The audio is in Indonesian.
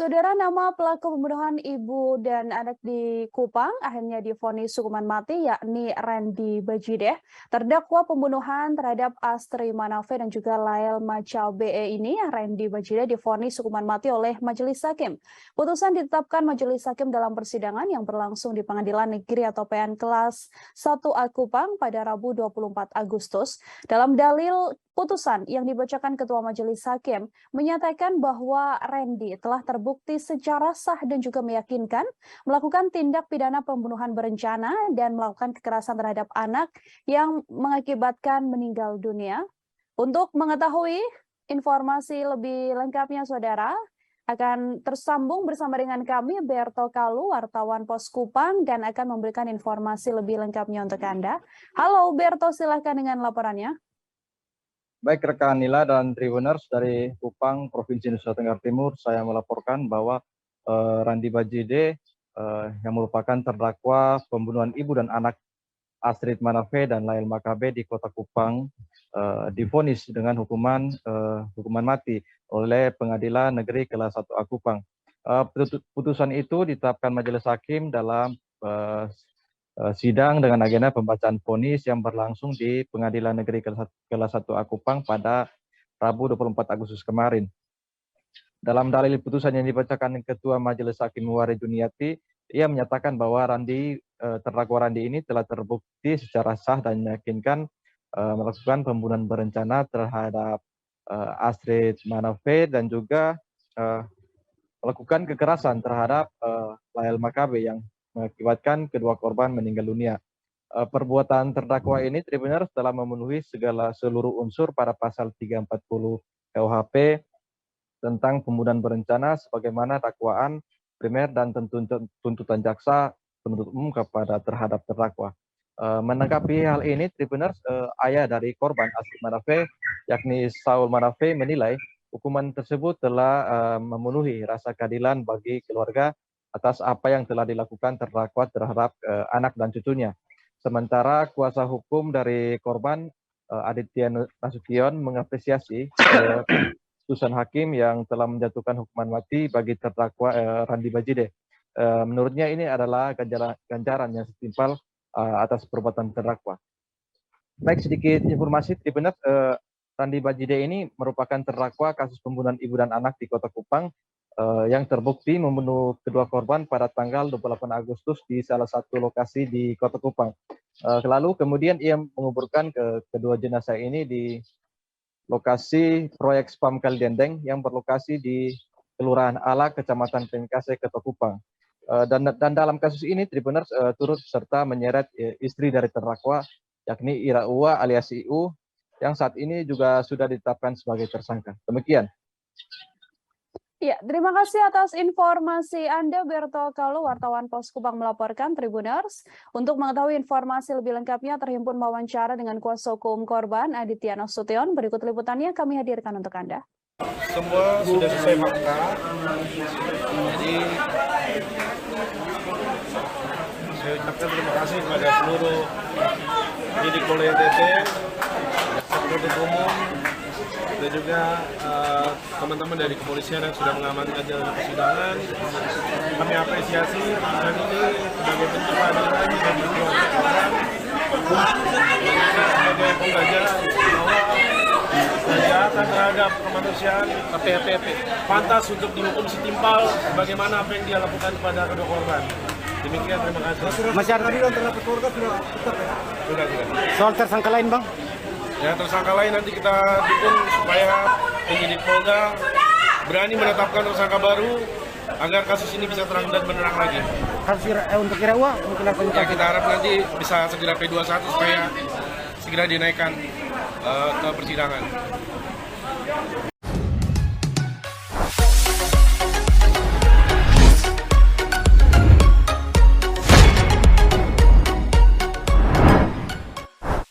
Saudara, nama pelaku pembunuhan ibu dan anak di Kupang akhirnya divonis hukuman mati, yakni Randy Bajideh. Terdakwa pembunuhan terhadap Astri Manafe dan juga Lael Macal BE ini, Randy Bajideh divonis hukuman mati oleh Majelis Hakim. Putusan ditetapkan Majelis Hakim dalam persidangan yang berlangsung di Pengadilan Negeri atau PN kelas 1A Kupang pada Rabu 24 Agustus. Dalam dalil putusan yang dibacakan Ketua Majelis Hakim menyatakan bahwa Randy telah terbukti secara sah dan juga meyakinkan melakukan tindak pidana pembunuhan berencana dan melakukan kekerasan terhadap anak yang mengakibatkan meninggal dunia. Untuk mengetahui informasi lebih lengkapnya, Saudara, akan tersambung bersama dengan kami Berto Kalu, wartawan Pos Kupang, dan akan memberikan informasi lebih lengkapnya untuk Anda. Halo Berto, silakan dengan laporannya. Baik rekan Nila dan Tribuners dari Kupang, Provinsi Nusa Tenggara Timur, saya melaporkan bahwa Randy Bajideh yang merupakan terdakwa pembunuhan ibu dan anak Astrid Manafe dan Lael Makabe di Kota Kupang divonis dengan hukuman mati oleh Pengadilan Negeri Kelas 1A Kupang. Putusan itu ditetapkan Majelis Hakim dalam sidang dengan agenda pembacaan vonis yang berlangsung di Pengadilan Negeri Kelas 1A Kupang pada Rabu 24 Agustus kemarin. Dalam dalil putusan yang dibacakan Ketua Majelis Hakim Wari Juniati, ia menyatakan bahwa terdakwa Randy ini telah terbukti secara sah dan meyakinkan melakukan pembunuhan berencana terhadap Astrid Manafe dan juga melakukan kekerasan terhadap Lael Makabe yang mengakibatkan kedua korban meninggal dunia. Perbuatan terdakwa ini Tribuners telah memenuhi seluruh unsur pada pasal 340 KUHP tentang pembunuhan berencana sebagaimana dakwaan primer dan tuntutan jaksa penuntut umum terhadap terdakwa. Menanggapi hal ini, Tribuners, ayah dari korban Astrid Manafe, yakni Saul Manafe, menilai hukuman tersebut telah memenuhi rasa keadilan bagi keluarga atas apa yang telah dilakukan terdakwa terhadap anak dan cucunya. Sementara kuasa hukum dari korban Aditya Nasution mengapresiasi putusan hakim yang telah menjatuhkan hukuman mati bagi terdakwa Randy Bajideh. Menurutnya ini adalah ganjaran yang setimpal atas perbuatan terdakwa. Baik, sedikit informasi, Tribuners, Randy Bajideh ini merupakan terdakwa kasus pembunuhan ibu dan anak di Kota Kupang yang terbukti membunuh kedua korban pada tanggal 28 Agustus di salah satu lokasi di Kota Kupang. Lalu kemudian ia menguburkan kedua jenazah ini di lokasi proyek spam Kalidendeng yang berlokasi di Kelurahan Ala, Kecamatan Pengkase, Kota Kupang. Dan dalam kasus ini Tribuners turut serta menyeret istri dari terdakwa, yakni Ira Uwa alias IU, yang saat ini juga sudah ditetapkan sebagai tersangka. Demikian. Ya, terima kasih atas informasi Anda, Berto Kalu, wartawan Pos Kupang melaporkan. Tribuners. Untuk mengetahui informasi lebih lengkapnya, terhimpun wawancara dengan kuasa hukum korban Aditya Nasution. Berikut liputannya kami hadirkan untuk Anda. Semua sudah sesuai fakta, jadi saya ucapkan terima kasih kepada seluruh penyidik Polda NTT, jaksa penuntut umum, dan juga teman-teman dari kepolisian yang sudah mengamankan jalannya persidangan. Kami apresiasi dan ini sebagai bentuk keadilan bagi keluarga korban, sebagai pembelajaran bahwa kejahatan terhadap kemanusiaan pantas untuk dihukum setimpal bagaimana apa yang dia lakukan kepada kedua korban. Demikian, terima kasih. Masyarakat terhadap keluarga sudah tetap ya? Sudah. Soal tersangka lain, Bang? Ya, tersangka lain nanti kita dukung supaya penyidik Polda berani menetapkan tersangka baru agar kasus ini bisa terang dan benerang lagi. Kasus untuk Irawa mungkin apa? Ya, kita harap nanti bisa segera P21 supaya segera dinaikkan ke persidangan.